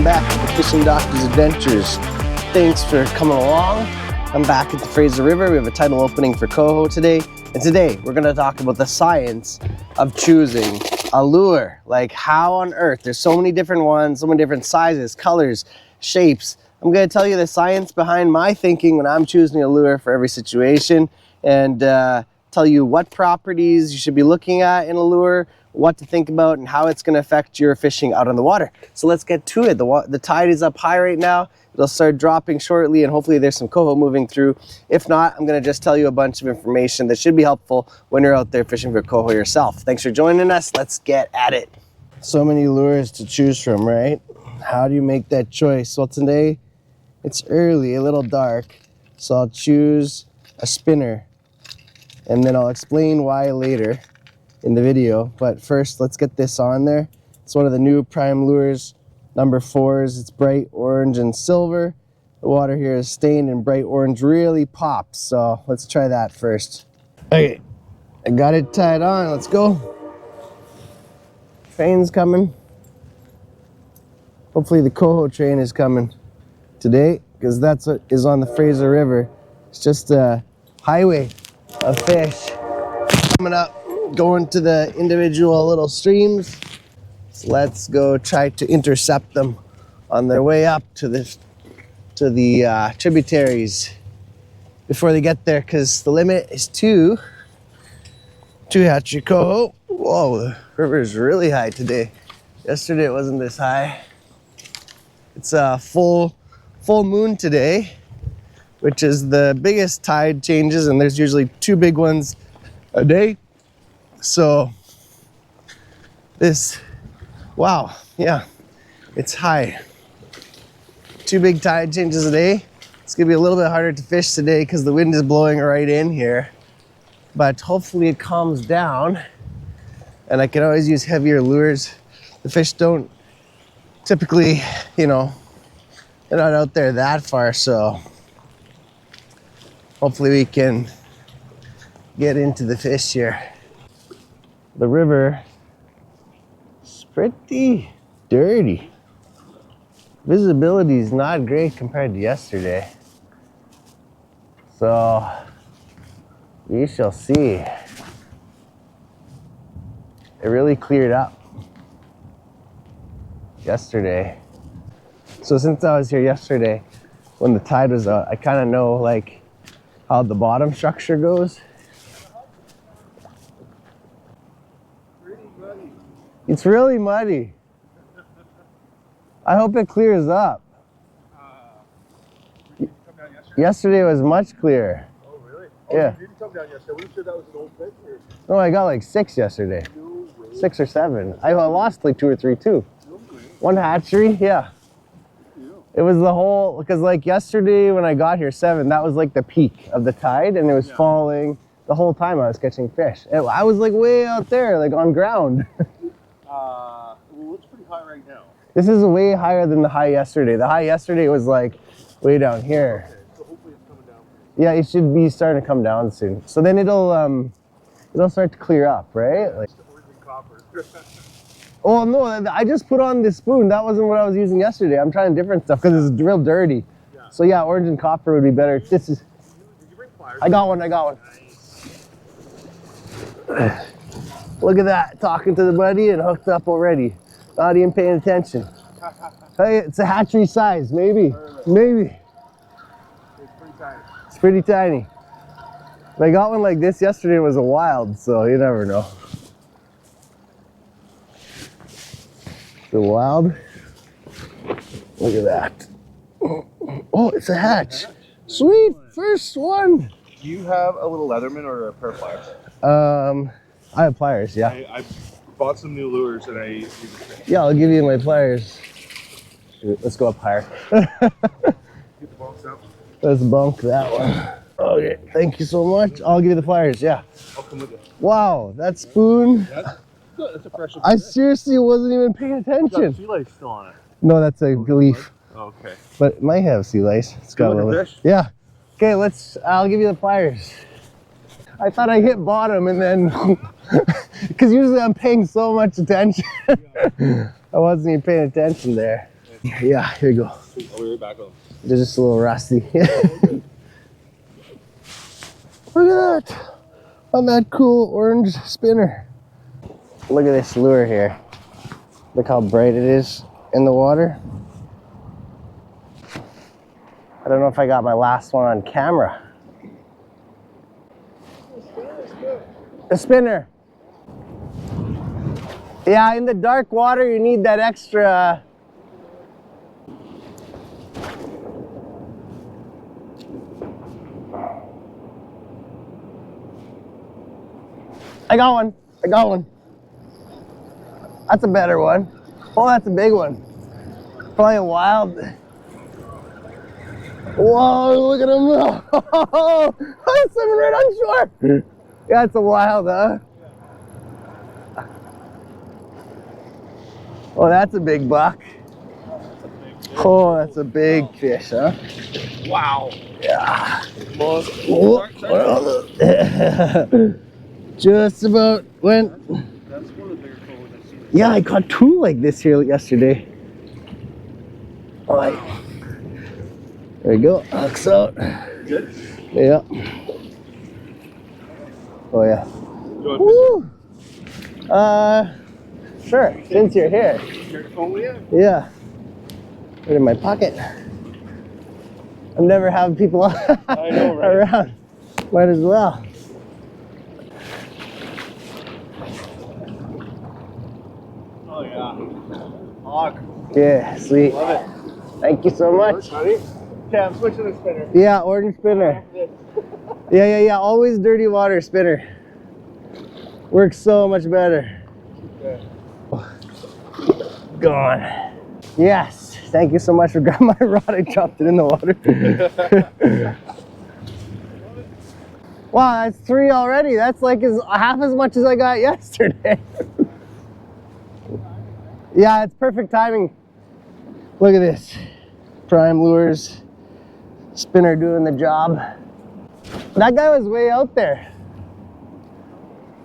back to the Fishing Doctor's Adventures. Thanks for coming along. I'm back at the Fraser River. We have a Tidal opening for Coho today. And today we're gonna talk about the science of choosing a lure. Like, how on earth, there's so many different ones, so many different sizes, colors, shapes. I'm gonna tell you the science behind my thinking when I'm choosing a lure for every situation, and tell you what properties you should be looking at in a lure, what to think about, and how it's going to affect your fishing out on the water. So let's get to it. The tide is up high right now. It'll start dropping shortly, and hopefully there's some coho moving through. If not, I'm going to just tell you a bunch of information that should be helpful when you're out there fishing for coho yourself. Thanks for joining us. Let's get at it. So many lures to choose from, right? How do you make that choice? Well, today it's early, a little dark, so I'll choose a spinner, and then I'll explain why later in the video. But first, let's get this on there. It's one of the new prime lures, number 4s. It's bright orange and silver. The water here is stained and bright orange really pops, so let's try that first. Okay, I got it tied on. Let's go. Train's coming. Hopefully the coho train is coming today, because that's what is on the Fraser River. It's just a highway of fish coming up, going to the individual little streams. So let's go try to intercept them on their way up to the tributaries before they get there, because the limit is two Hatchery coho. Whoa, the river is really high today. Yesterday it wasn't this high. It's a full moon today, which is the biggest tide changes, and there's usually 2 big ones a day. So this, wow, yeah, it's high. 2 big tide changes a day. It's gonna be a little bit harder to fish today because the wind is blowing right in here, but hopefully it calms down, and I can always use heavier lures. The fish don't typically, you know, they're not out there that far, so hopefully we can get into the fish here. The river is pretty dirty. Visibility is not great compared to yesterday. So we shall see. It really cleared up yesterday. So since I was here yesterday, when the tide was out, I kind of know like how the bottom structure goes. It's really muddy. I hope it clears up. Yesterday was much clearer. Oh, really? Yeah. You didn't come down yesterday. We said that was an old fish. No, I got like 6 yesterday. No way. 6 or 7. I lost like 2 or 3 too. No way. One hatchery, yeah. It was the whole, because like yesterday when I got here 7, that was like the peak of the tide, and it was falling the whole time I was catching fish. I was like way out there, like on ground. Well, it's pretty high right now. This is way higher than the high yesterday. The high yesterday was like way down here. Okay, so hopefully it's coming down. Yeah, it should be starting to come down soon. So then it'll start to clear up, right? Like, Copper. oh no, I just put on this spoon. That wasn't what I was using yesterday. I'm trying different stuff because it's real dirty. Yeah. So yeah, orange and copper would be better. This is. Did you bring pliers? I got one. Nice. Look at that, talking to the buddy and hooked up already. Not even paying attention. Hey, it's a hatchery size, maybe. Maybe. It's pretty tiny. It's pretty tiny. I got one like this yesterday. It was a wild, so you never know. The wild. Look at that. Oh, it's a hatch. Sweet, first one. Do you have a little Leatherman or a pair of pliers? I have pliers, yeah. I bought some new lures and I use it. Yeah, I'll give you my pliers. Let's go up higher. Get the bunks out. Let's bunk that one. Okay, thank you so much. I'll give you the pliers, yeah. I'll come with you. Wow, that spoon. That's a fresh. I seriously wasn't even paying attention. Sea lice still on it. No, that's a leaf. Okay. But it might have sea lice. It's got a little fish? Yeah. Okay, I'll give you the pliers. I thought I hit bottom and then, because usually I'm paying so much attention. I wasn't even paying attention there. And Yeah, here you go. I'll be right back with them. They're just a little rusty. Look at that. On that cool orange spinner. Look at this lure here. Look how bright it is in the water. I don't know if I got my last one on camera. A spinner. Yeah, in the dark water you need that extra. I got one. I got one. That's a better one. Oh, that's a big one. Probably a wild. Whoa, look at him. Oh, I'm swimming right on shore. Yeah, it's a wild, huh? Oh, that's a big buck. Oh, that's a big fish, huh? Wow. Yeah. Well, Just about went. that's one of the bigger cohos I've seen. Yeah, I caught two like this here yesterday. All right. There you go. Hooks out. Good? Yeah. Oh yeah. Do Woo! Sure. Since you're here. your phone with you? Yeah. Put it in my pocket. I'm never having people I know, right? around. Might as well. Oh yeah. Hog. Yeah, sweet. Love it. Thank you so much. Buddy? Okay, I'm switching the spinner. Yeah, orange spinner. Yeah. Always dirty water spinner. Works so much better. Okay. Gone. Yes. Thank you so much for grabbing my rod. I dropped it in the water. Wow, that's 3 already. That's like half as much as I got yesterday. Yeah, it's perfect timing. Look at this. Prime lures. Spinner doing the job. That guy was way out there.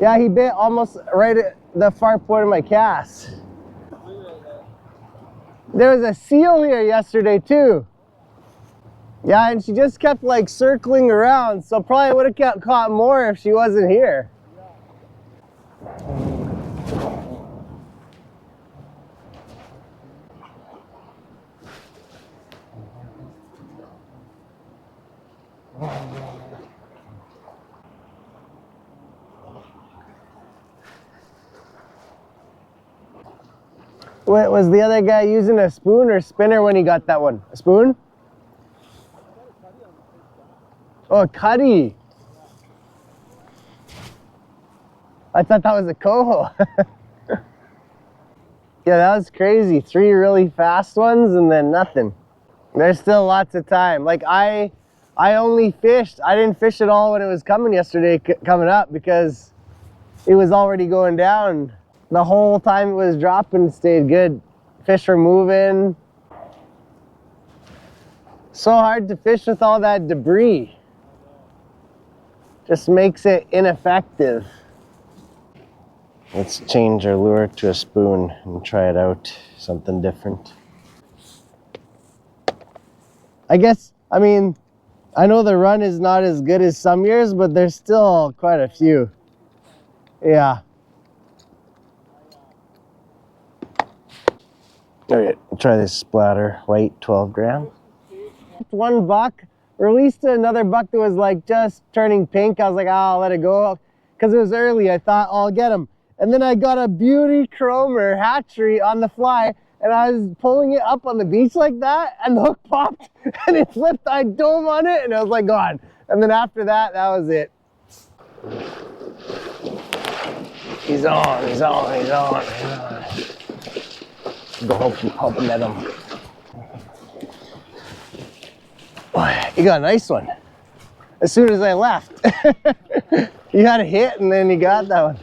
Yeah, he bit almost right at the far point of my cast. There was a seal here yesterday too. Yeah, and she just kept like circling around, so probably would have caught more if she wasn't here. What was the other guy using, a spoon or spinner when he got that one? A spoon? Oh, a cutty. I thought that was a coho. Yeah, that was crazy. 3 really fast ones and then nothing. There's still lots of time. Like I only fished. I didn't fish at all when it was coming yesterday, coming up, because it was already going down. The whole time it was dropping, stayed good. Fish were moving. So hard to fish with all that debris. Just makes it ineffective. Let's change our lure to a spoon and try it out. Something different. I guess, I mean, I know the run is not as good as some years, but there's still quite a few. Yeah. Okay, try this splatter, white 12 gram. One buck, released another buck that was like just turning pink. I was like, oh, I'll let it go. Because it was early, I thought, oh, I'll get him. And then I got a beauty chromer hatchery on the fly, and I was pulling it up on the beach like that, and the hook popped, and it flipped. I dove on it, and I was like, gone. And then after that, that was it. He's on, he's on, he's on, he's on. Go hope and let him. Oh, you got a nice one. As soon as I left. You had a hit and then you got that one.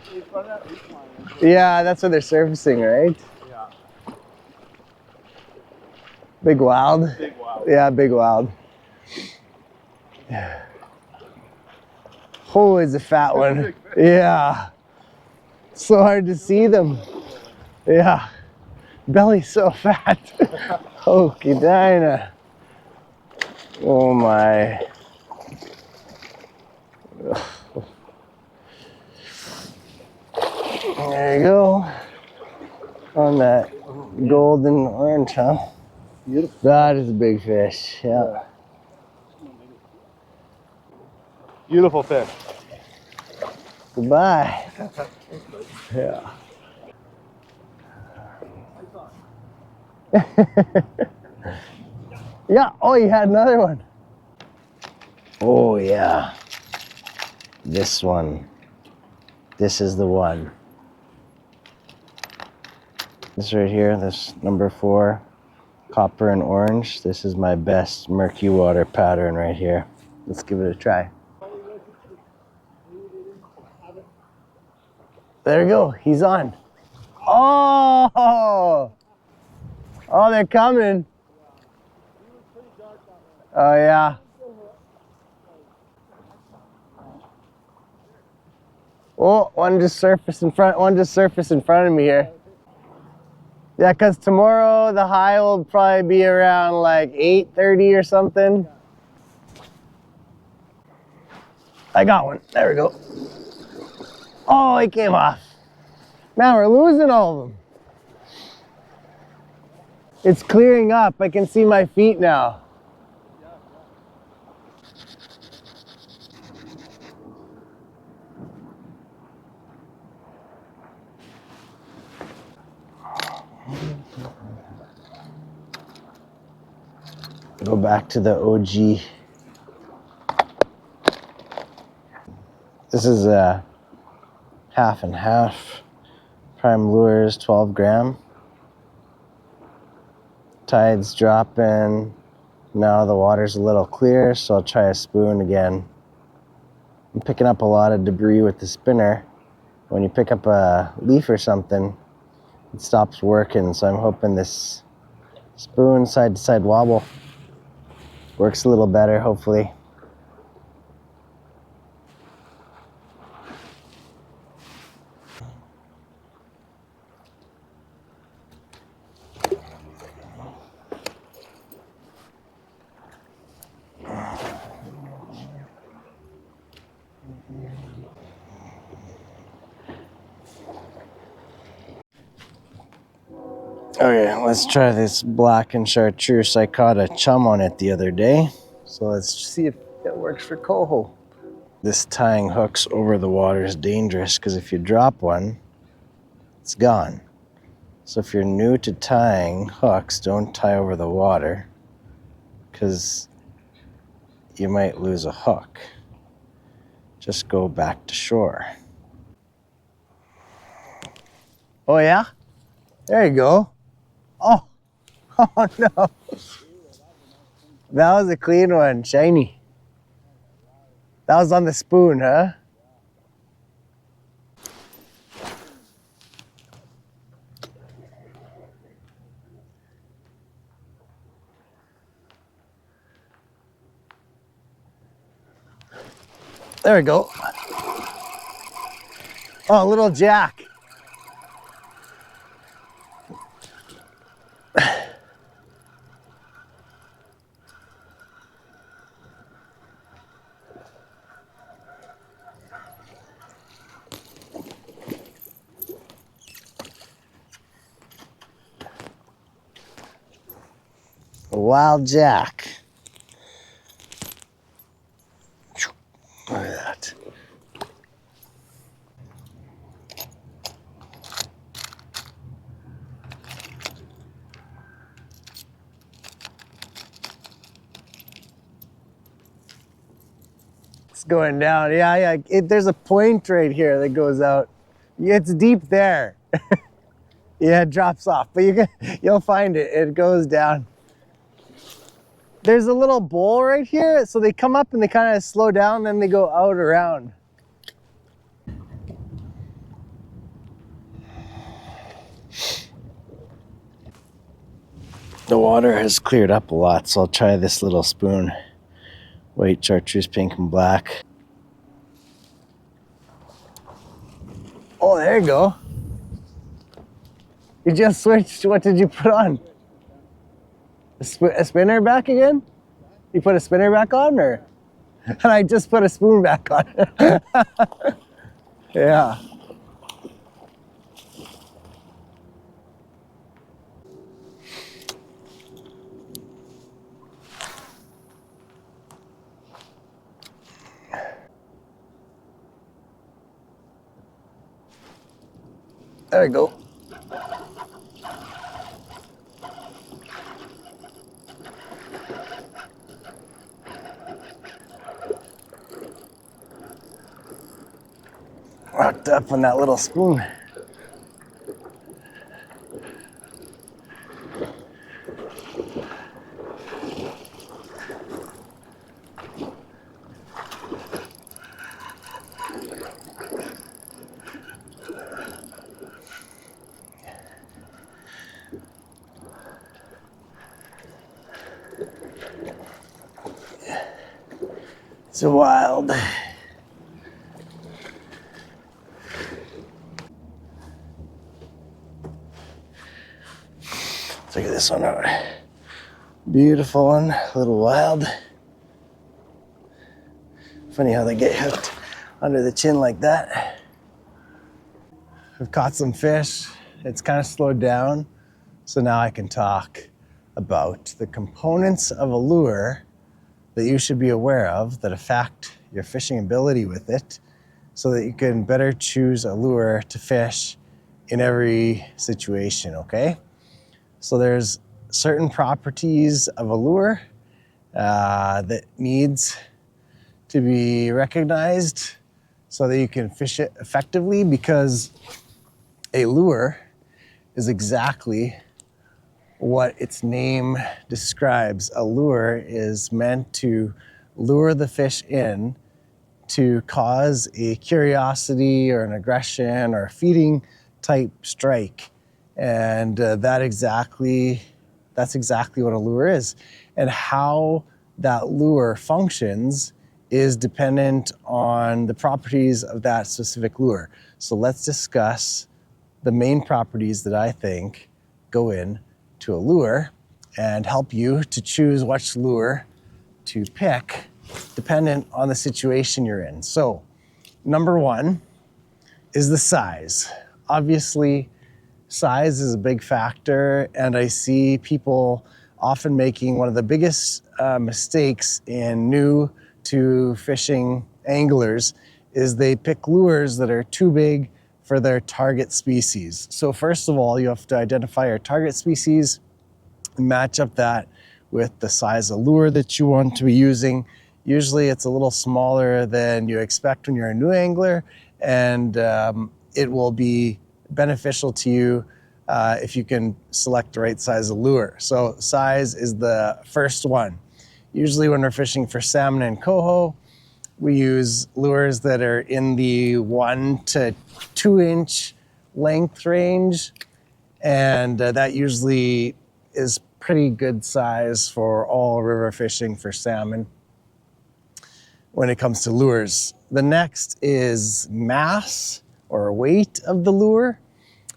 Yeah, that's what they're surfacing, right? Yeah. Big wild? Big wild. Yeah, big wild. Oh, it's a fat one. Yeah. So hard to see them. Yeah. Belly's so fat. Hokey Dinah. Oh my. There you go. On that golden orange, huh? Beautiful. That is a big fish, yeah. Beautiful fish. Goodbye. Yeah. Yeah, oh, you had another one. Oh yeah. This one. This is the one. This right here, this number 4, copper and orange. This is my best murky water pattern right here. Let's give it a try. There we go, he's on. Oh! Oh, they're coming. Oh yeah. Oh, one just surfaced in front of me here. Yeah, because tomorrow the high will probably be around like 8:30 or something. I got one. There we go. Oh, he came off. Now we're losing all of them. It's clearing up. I can see my feet now. Go back to the OG. This is a half and half. Prime lures, 12 gram. Tide's dropping. Now the water's a little clear, so I'll try a spoon again. I'm picking up a lot of debris with the spinner. When you pick up a leaf or something, it stops working, so I'm hoping this spoon side to side wobble works a little better, hopefully. Okay, let's try this black and chartreuse. I caught a chum on it the other day, so let's see if it works for coho. This tying hooks over the water is dangerous because if you drop one, it's gone. So if you're new to tying hooks, don't tie over the water because you might lose a hook. Just go back to shore. Oh yeah? There you go. Oh, oh no. That was a clean one, shiny. That was on the spoon, huh? There we go. Oh, little jack. A wild jack. Look at that. It's going down. Yeah. There's a point right here that goes out. It's deep there. Yeah, it drops off, but you'll find it. It goes down. There's a little bowl right here, so they come up and they kind of slow down, then they go out around. The water has cleared up a lot, so I'll try this little spoon. White, chartreuse, pink, and black. Oh, there you go. You just switched. What did you put on? A spinner back again? You put a spinner back on, or? And I just put a spoon back on. Yeah. There we go. Rocked up on that little spoon. It's wild. Look at this one out. Beautiful one, a little wild. Funny how they get hooked under the chin like that. We've caught some fish. It's kind of slowed down. So now I can talk about the components of a lure that you should be aware of that affect your fishing ability with it, so that you can better choose a lure to fish in every situation, okay? So there's certain properties of a lure that needs to be recognized so that you can fish it effectively, because a lure is exactly what its name describes. A lure is meant to lure the fish in to cause a curiosity or an aggression or a feeding type strike. And that's exactly what a lure is. And how that lure functions is dependent on the properties of that specific lure. So let's discuss the main properties that I think go in to a lure and help you to choose which lure to pick dependent on the situation you're in. So number one is the size. Obviously, size is a big factor, and I see people often making one of the biggest mistakes in new to fishing anglers is they pick lures that are too big for their target species. So first of all, you have to identify your target species and match up that with the size of lure that you want to be using. Usually it's a little smaller than you expect when you're a new angler, and it will be beneficial to you if you can select the right size of lure. So size is the first one. Usually when we're fishing for salmon and coho, we use lures that are in the 1 to 2 inch length range, and that usually is pretty good size for all river fishing for salmon when it comes to lures. The next is mass or weight of the lure.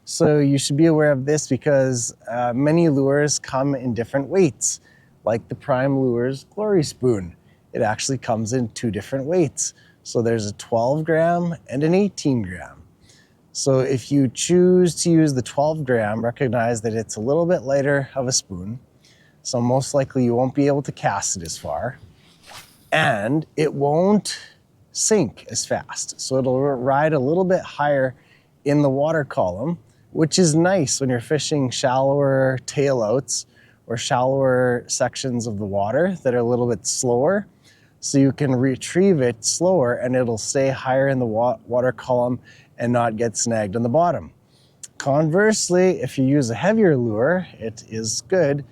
So you should be aware of this because many lures come in different weights, like the Prime Lures Glory Spoon. It actually comes in 2 different weights. So there's a 12 gram and an 18 gram. So if you choose to use the 12 gram, recognize that it's a little bit lighter of a spoon. So most likely you won't be able to cast it as far, and it won't sink as fast. So it'll ride a little bit higher in the water column, which is nice when you're fishing shallower tailouts or shallower sections of the water that are a little bit slower. So you can retrieve it slower and it'll stay higher in the water column and not get snagged on the bottom. Conversely, if you use a heavier lure, it is good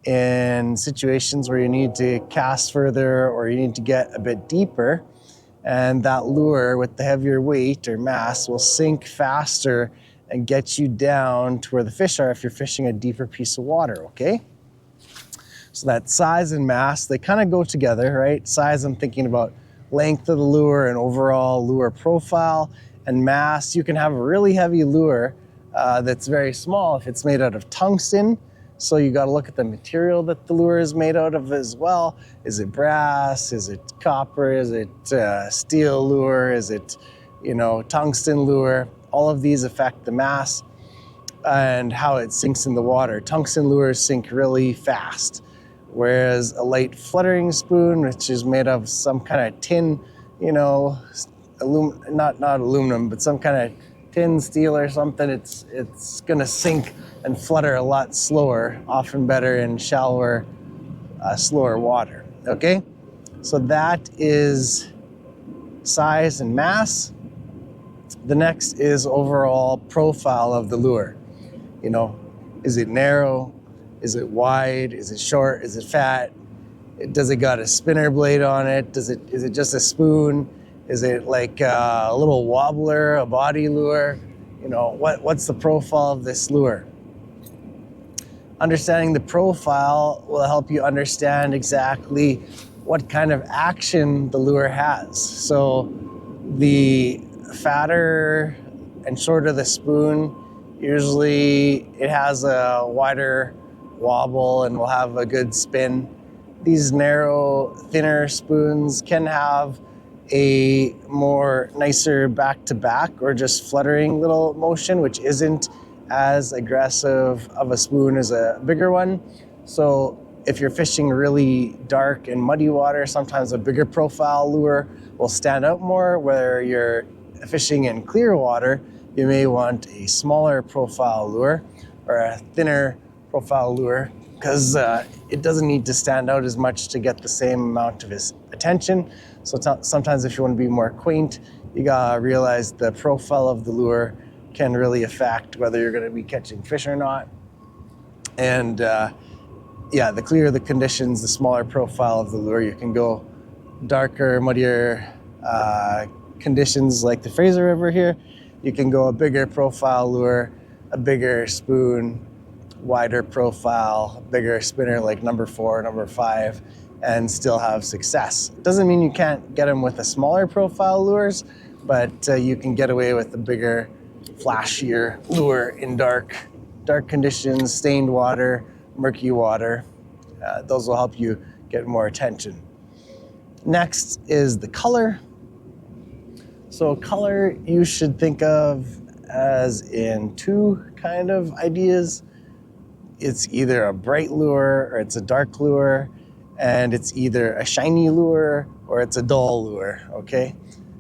in situations where you need to cast further or you need to get a bit deeper, and that lure with the heavier weight or mass will sink faster and get you down to where the fish are if you're fishing a deeper piece of water, okay? So that size and mass, they kind of go together, right? Size, I'm thinking about length of the lure and overall lure profile. And mass, you can have a really heavy lure that's very small if it's made out of tungsten. So you got to look at the material that the lure is made out of as well. Is it brass? Is it copper? Is it steel lure? Is it, tungsten lure? All of these affect the mass and how it sinks in the water. Tungsten lures sink really fast, whereas a light fluttering spoon, which is made of some kind of tin, not aluminum, but some kind of tin, steel or something, it's gonna sink and flutter a lot slower, often better in shallower, slower water, okay? So that is size and mass. The next is overall profile of the lure. Is it narrow? Is it wide? Is it short? Is it fat? Does it got a spinner blade on it? Is it just a spoon? Is it like a little wobbler, a body lure? What's the profile of this lure? Understanding the profile will help you understand exactly what kind of action the lure has. So the fatter and shorter the spoon, usually it has a wider wobble and will have a good spin. These narrow, thinner spoons can have a more nicer back-to-back or just fluttering little motion, which isn't as aggressive of a spoon as a bigger one. So if you're fishing really dark and muddy water, sometimes a bigger profile lure will stand out more. Where you're fishing in clear water, you may want a smaller profile lure or a thinner profile lure, because it doesn't need to stand out as much to get the same amount of his attention. So sometimes if you want to be more quaint, you gotta realize the profile of the lure can really affect whether you're gonna be catching fish or not. And the clearer the conditions, the smaller profile of the lure. You can go darker, muddier conditions like the Fraser River here. You can go a bigger profile lure, a bigger spoon, wider profile, bigger spinner like number 4, number 5, and still have success. Doesn't mean you can't get them with the smaller profile lures, but you can get away with the bigger, flashier lure in dark conditions, stained water, murky water. Those will help you get more attention. Next is the color. So color you should think of as in two kind of ideas. It's either a bright lure or it's a dark lure, and it's either a shiny lure or it's a dull lure, okay?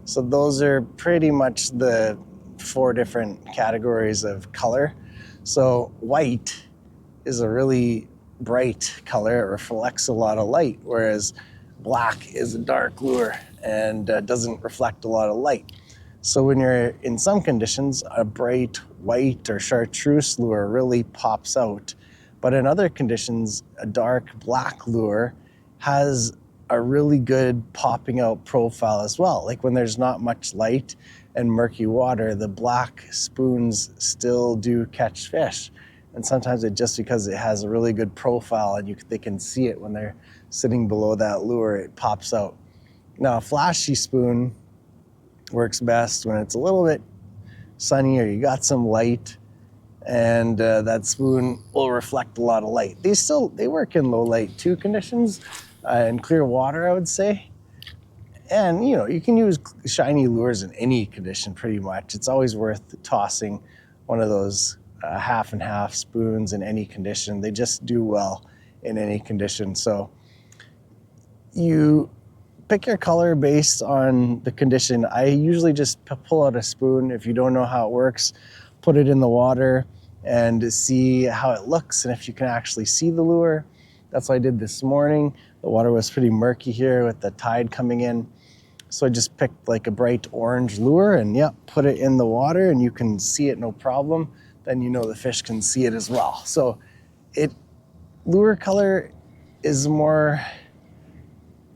So those are pretty much the 4 different categories of color. So white is a really bright color. It reflects a lot of light, whereas black is a dark lure and doesn't reflect a lot of light. So when you're in some conditions, a bright white or chartreuse lure really pops out. But in other conditions, a dark black lure has a really good popping out profile as well. Like when there's not much light and murky water, the black spoons still do catch fish. And sometimes it just because it has a really good profile and they can see it when they're sitting below that lure, it pops out. Now a flashy spoon works best when it's a little bit sunny or you got some light, and that spoon will reflect a lot of light. They work in low light too conditions and clear water, I would say. And you can use shiny lures in any condition pretty much. It's always worth tossing one of those half and half spoons in any condition. They just do well in any condition. So you pick your color based on the condition. I usually just pull out a spoon. If you don't know how it works, put it in the water and see how it looks and if you can actually see the lure. That's what I did this morning. The water was pretty murky here with the tide coming in. So I just picked like a bright orange lure and put it in the water and you can see it no problem. Then the fish can see it as well. So lure color is more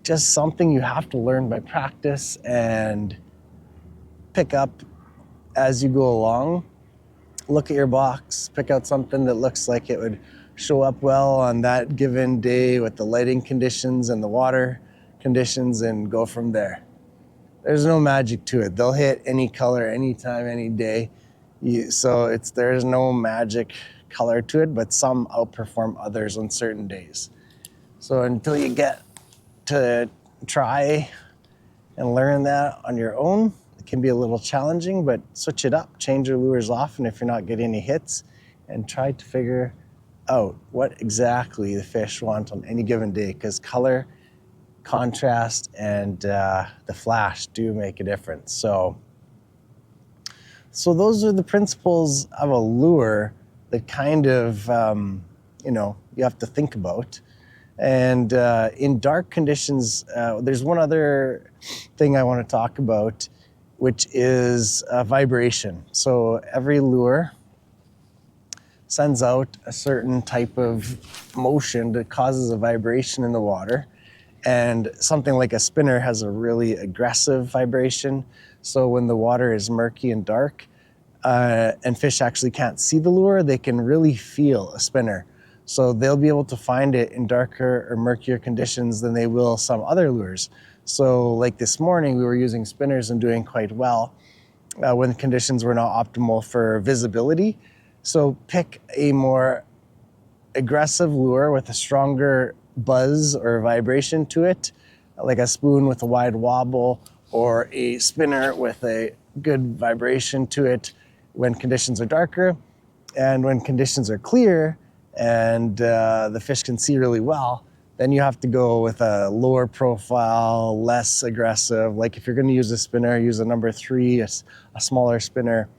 just something you have to learn by practice and pick up as you go along. Look at your box, pick out something that looks like it would show up well on that given day with the lighting conditions and the water conditions, and go from there. There's no magic to it. They'll hit any color, anytime, any day. There's no magic color to it, but some outperform others on certain days. So until you get to try and learn that on your own, it can be a little challenging, but switch it up, change your lures often if you're not getting any hits, and try to figure out what exactly the fish want on any given day, because color, contrast, and the flash do make a difference. So those are the principles of a lure that kind of, you have to think about. And in dark conditions, there's one other thing I want to talk about, which is vibration. So every lure sends out a certain type of motion that causes a vibration in the water. And something like a spinner has a really aggressive vibration. So when the water is murky and dark, and fish actually can't see the lure, they can really feel a spinner. So they'll be able to find it in darker or murkier conditions than they will some other lures. So like this morning, we were using spinners and doing quite well when conditions were not optimal for visibility. So pick a more aggressive lure with a stronger buzz or vibration to it, like a spoon with a wide wobble or a spinner with a good vibration to it when conditions are darker. And when conditions are clear and the fish can see really well, then you have to go with a lower profile, less aggressive. Like if you're going to use a spinner, use a number 3, a smaller spinner,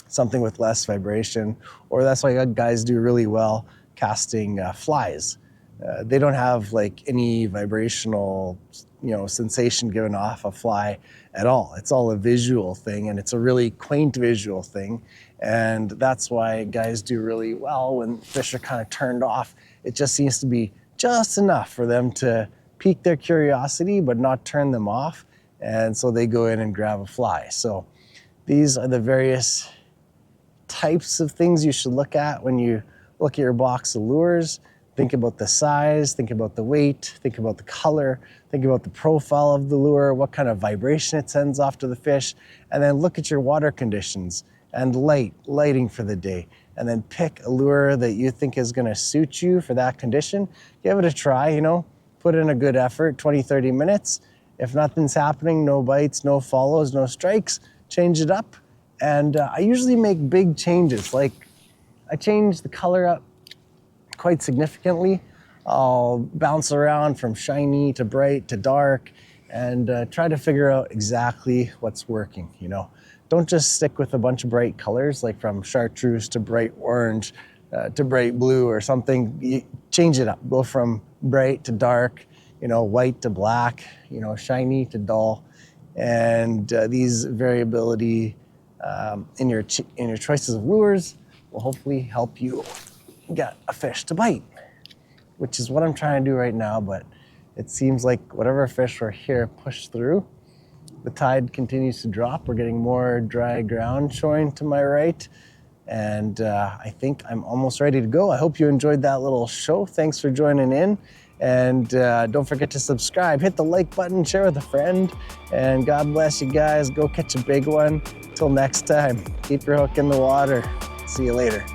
something with less vibration. Or that's why guys do really well casting flies. They don't have like any vibrational, sensation given off a fly at all. It's all a visual thing, and it's a really quaint visual thing. And that's why guys do really well when fish are kind of turned off. It just seems to be just enough for them to pique their curiosity, but not turn them off. And so they go in and grab a fly. So these are the various types of things you should look at when you look at your box of lures. Think about the size, think about the weight, think about the color, think about the profile of the lure, what kind of vibration it sends off to the fish, and then look at your water conditions and lighting for the day. And then pick a lure that you think is gonna suit you for that condition. Give it a try, put in a good effort, 20, 30 minutes. If nothing's happening, no bites, no follows, no strikes, change it up. And I usually make big changes. Like I change the color up quite significantly. I'll bounce around from shiny to bright to dark and try to figure out exactly what's working, Don't just stick with a bunch of bright colors, like from chartreuse to bright orange to bright blue or something. You change it up, go from bright to dark, white to black, shiny to dull. And these variability in your choices of lures will hopefully help you get a fish to bite, which is what I'm trying to do right now. But it seems like whatever fish were here pushed through. The tide continues to drop. We're getting more dry ground showing to my right. And I think I'm almost ready to go. I hope you enjoyed that little show. Thanks for joining in. And don't forget to subscribe, hit the like button, share with a friend. And God bless you guys. Go catch a big one. Till next time, keep your hook in the water. See you later.